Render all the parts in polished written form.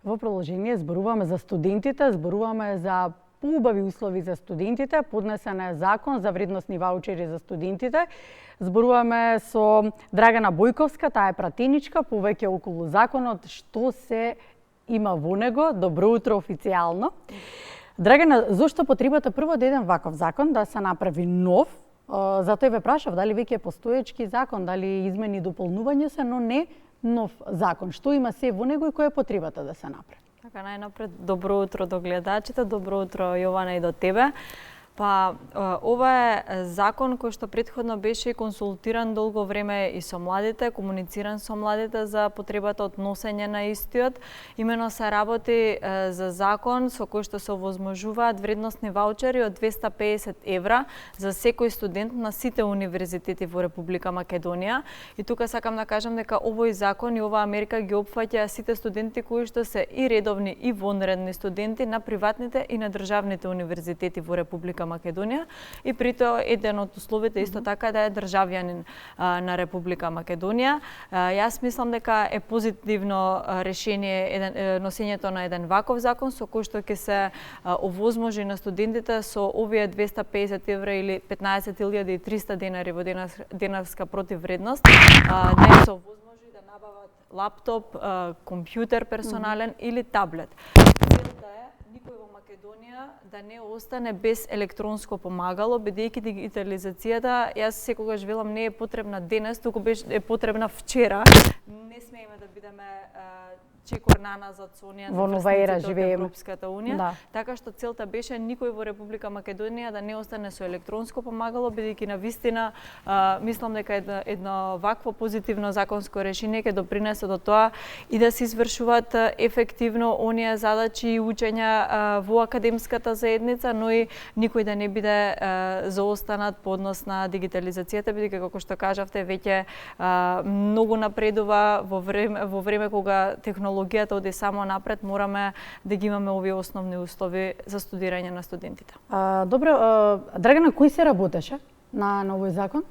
Во продолжение зборуваме за студентите, зборуваме за поубави услови за студентите, поднесен е закон за вредносни ваучери за студентите. Зборуваме со Драгана Бојковска, таа е пратеничка, повеќе околу законот, што се има во него. Добро утро официјално. Драгана, зошто потребата прво да еден ваков закон, да се направи нов? Затоа ве прашав дали веќе е постоечки закон, дали измени и дополнување се, но не нов закон. Што има се во него и која е потребата да се направи? Така, најнапред, добро утро до гледачите, добро утро Јована и до тебе. Па, ова е закон кој што претходно беше консултиран долго време и со младите, комунициран со младите за потребата од носење на истиот. Имено се работи за закон со кој што се овозможуваат вредносни ваучери од 250 евра за секој студент на сите универзитети во Република Македонија. И тука сакам да кажам дека овој закон и оваа мерка ги опфаќа сите студенти кои што се и редовни и вонредни студенти на приватните и на државните универзитети во Република Македонија, и прито еден од условите исто така да е државјанин на Република Македонија. Јас мислам дека е позитивно решение носењето на еден ваков закон со кој што ќе се овозможи на студентите со овие 250 евра или 15.300 денари во денарска противвредност да им се овозможи да набават лаптоп, компјутер персонален или таблет. Целта е никој во Македонија да не остане без електронско помагало, бидејќи дигитализацијата, јас секогаш велам, не е потребна денес, туку е потребна вчера. Не смееме да бидеме чекор назад со оние во нова ера живееме. Европската унија, да. Така што целта беше никој во Република Македонија да не остане со електронско помагало, бидејќи навистина мислам дека едно вакво позитивно законско решение ќе допринесе до тоа и да се извршуваат ефективно оние задачи и учења во академската заедница, но и никој да не биде заостанат по однос на дигитализацијата, бидејќи како што кажавте веќе многу напредува во време кога технологијата оди само напред, мораме да ги имаме овие основни услови за студирање на студентите. Добро, Драгана, кој се работеше на овој закон?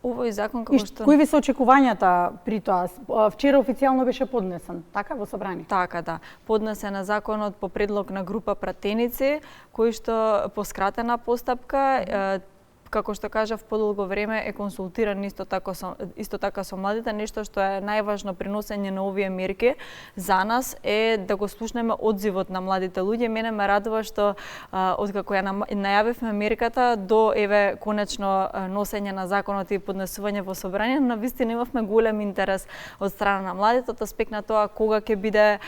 Овој закон како што... Кои ви се очекувањата при тоа? Вчера официјално беше поднесен, така, во собрание? Така, да. Поднесен на законот по предлог на група пратеници, кои што по скратена постапка, како што кажав, подолго време е консултиран исто така со младите. Нешто што е најважно при носење на овие мерки за нас е да го слушнеме одзивот на младите луѓе. Мене ме радува што откако ја најавивме мерката до еве конечно носење на законот и поднесување во собрание, навистина имавме голем интерес од страна на младите од аспект на тоа кога ќе биде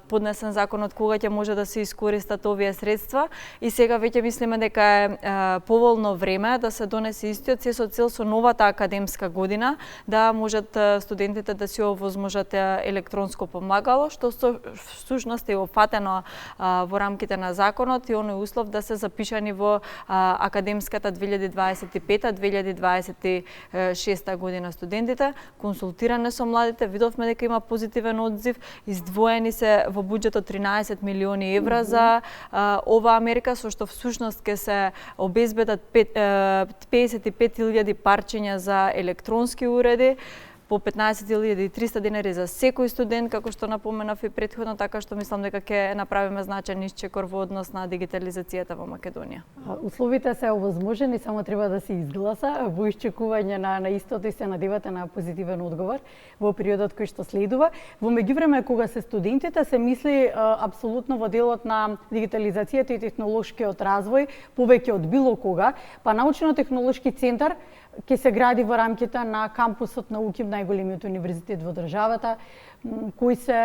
поднесен законот, кога ќе може да се искористат овие средства, и сега веќе мислиме дека е поволно време да се донесе истиот, се со цел со новата академска година да можат студентите да си овозможат електронско помагало, што всушност е опфатено во рамките на законот и оној услов да се запишани во академската 2025-2026 година студентите. Консултиране со младите, видовме дека има позитивен одзив, издвоени се во буџетот 13 милиони евра за оваа мерка, со што всушност ќе се обезбедат 55.000 парчиња за електронски уреди, по 15.300 денари за секој студент, како што напоменав и претходно, така што мислам дека ќе направиме значаен исчекор во однос на дигитализацијата во Македонија. Условите се овозможени, само треба да се изгласа во исчекување на истото и се надевате на позитивен одговор во периодот кој што следува. Во меѓувреме, кога се студентите, се мисли апсолутно во делот на дигитализацијата и технолошкиот развој повеќе од било кога, па научно-технолошки центар ќе се гради во рамките на кампусот на УКИМ, најголемиот универзитет во државата. Кои се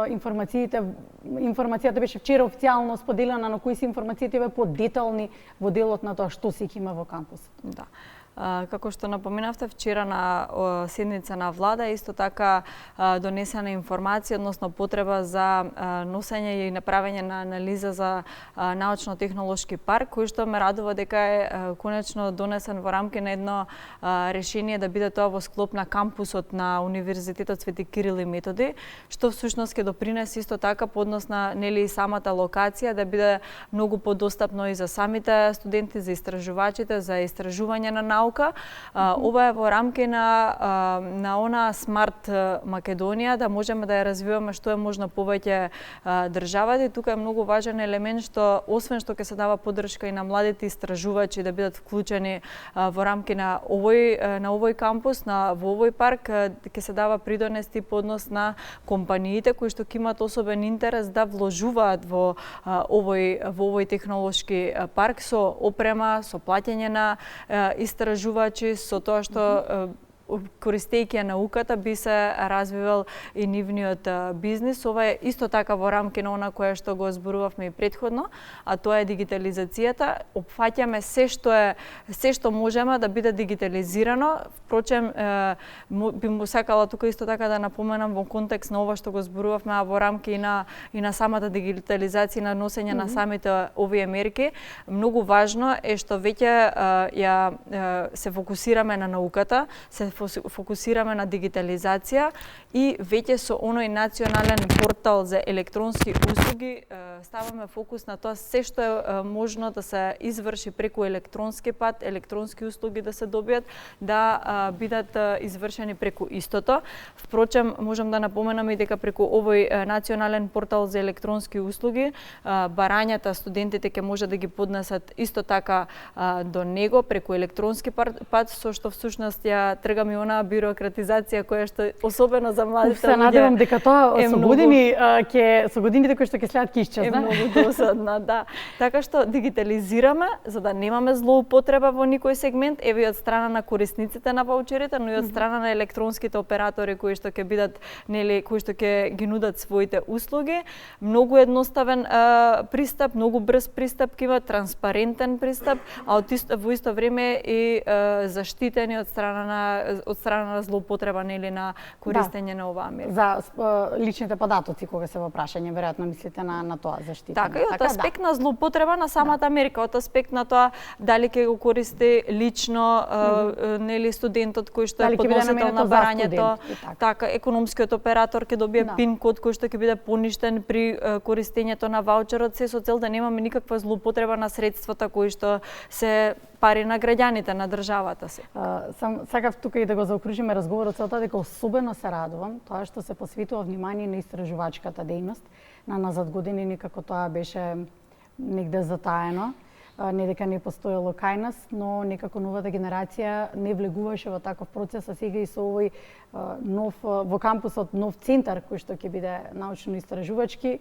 информацијата беше вчера официјално споделена, но кои се информациите подетални во делот на тоа што се ќе има во кампусот? Да. Како што напоменавте, вчера на седница на влада исто така донесена информација односно потреба за носење и направење на анализа за научно-технолошки парк, кој што ме радува дека е конечно донесен во рамки на едно решение да биде тоа во склоп на кампусот на Универзитетот Свети Кирил и Методи, што всушност ќе допринесе исто така по однос на нели самата локација да биде многу подостапно и за самите студенти, за истражувачите, за истражување на наука. Ова е во рамки на она смарт Македонија, да можеме да ја развиваме што е можно повеќе државата. И тука е многу важен елемент што освен што ќе се дава поддршка и на младите истражувачи да бидат вклучени во рамки на овој кампус, во овој парк, ќе се дава придонес и по однос на компаниите кои што ќе имат особен интерес да вложуваат во овој технолошки парк со опрема, со плаќање на истражувачи, со тоа што користејќи ја науката би се развивал и нивниот бизнис. Ова е исто така во рамки на она кое што го зборувавме и претходно, а тоа е дигитализацијата. Опфаќаме се што можеме да биде дигитализирано. Впрочем, би му сакала тука исто така да напоменам во контекст на ова што го зборувавме, а во рамки и на самата дигитализација на носење на самите овие мерки. Многу важно е што веќе се фокусираме на науката, се фокусираме на дигитализација и веќе со оној национален портал за електронски услуги ставаме фокус на тоа се што е можно да се изврши преку електронски пат, електронски услуги да се добијат, да бидат извршени преку истото. Впрочем, можам да напоменам и дека преку овој национален портал за електронски услуги, барањата студентите ќе може да ги поднесат исто така до него преку електронски пат, со што всушност ја тргам и она бюрократизација која што особено за младите луѓе. Се надевам дека тоа со годините кои што ќе следат ќе исчезне. Е многу досадна, да. Така што дигитализираме за да немаме злоупотреба во никој сегмент, еве од страна на корисниците на ваучерите, но и од страна на електронските оператори кои што ќе бидат, кои што ќе ги нудат своите услуги. Многу едноставен пристап, многу брз пристап ќе има, транспарентен пристап, а во исто време и заштитени од страна на злоупотреба на користење на оваа мерка. За личните податоци кога се во прашање, веројатно мислите на тоа заштитено. Така, и од аспект на злоупотреба на самата мерка, од аспект на тоа дали ќе го користи лично студентот кој што е подносител на барањето, така економскиот оператор ќе добие пин код кој што ќе биде поништен при користењето на ваучерот, се со цел да немаме никаква злоупотреба на средствата кои што се пари на граѓаните на државата си. Сакав тука и да го заокружиме разговорот со тоа дека особено се радувам тоа што се посветува внимание на истражувачката дејност. На назад години никако тоа беше негде затаено, не дека не постоело кај нас, но некако новата генерација не влегуваше во таков процес, а сега и со овој нов во кампусот нов центар кој што ќе биде научно-истражувачки,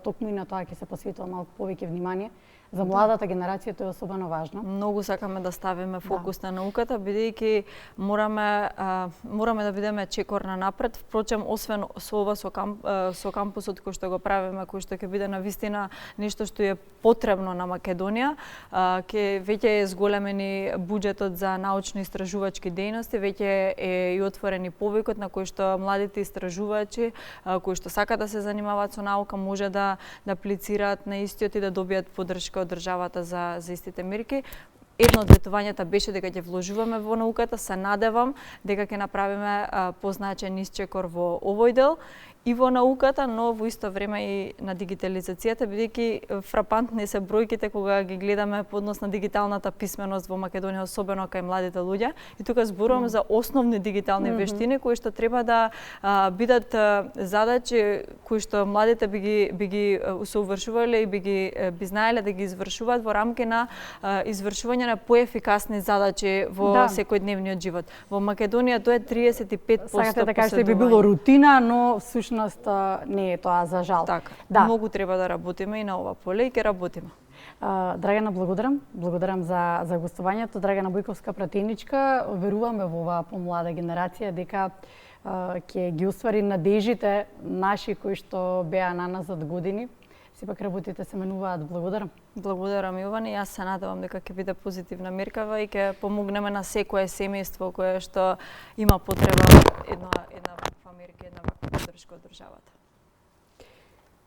токму и на тоа ќе се посветува малку повеќе внимание. За младата генерација тоа е особено важно. Многу сакаме да ставиме фокус на науката, бидејќи мораме да бидеме чекор напред. Впрочем, освен со ова со кампусот кој што го правиме, кој што ќе биде навистина нешто што е потребно на Македонија, ќе веќе е зголемен и буџетот за научно-истражувачки дејности, веќе е и отворен и повикот на кој што младите истражувачи кои што сакаат да се занимаваат со наука може да аплицираат на истиот и да добијат поддршка од државата за истите мерки. Едно од ветувањата беше дека ќе вложуваме во науката, се надевам дека ќе направиме позначен исчекор во овој дел и во науката, но во исто време и на дигитализацијата, бидејќи фрапантни се бројките кога ги гледаме по однос на дигиталната писменост во Македонија, особено кај младите луѓе. И тука зборувам за основни дигитални вештини кои што треба да бидат задачи кои што младите би ги усовршувале и би знаеле да ги извршуваат во рамки на извршување на поефикасни задачи во секојдневниот живот. Во Македонија тоа е 35%. Сакате да кажете би било рутина, но всушност не е тоа за жал. Така, многу треба да работиме и на ова поле и ќе работиме. Драгана, благодарам. Благодарам за гостувањето. Драгана Бојковска, пратеничка. Веруваме во оваа помлада генерација дека ќе ги оствари надежите наши кои што беа на назад години. Сепак работите се менуваат. Благодарам. Благодарам, Јована. Јас се надевам дека ќе биде позитивна меркава и ќе помогнеме на секое семејство кое што има потреба една ваква мерка, една ваква поддршка од државата.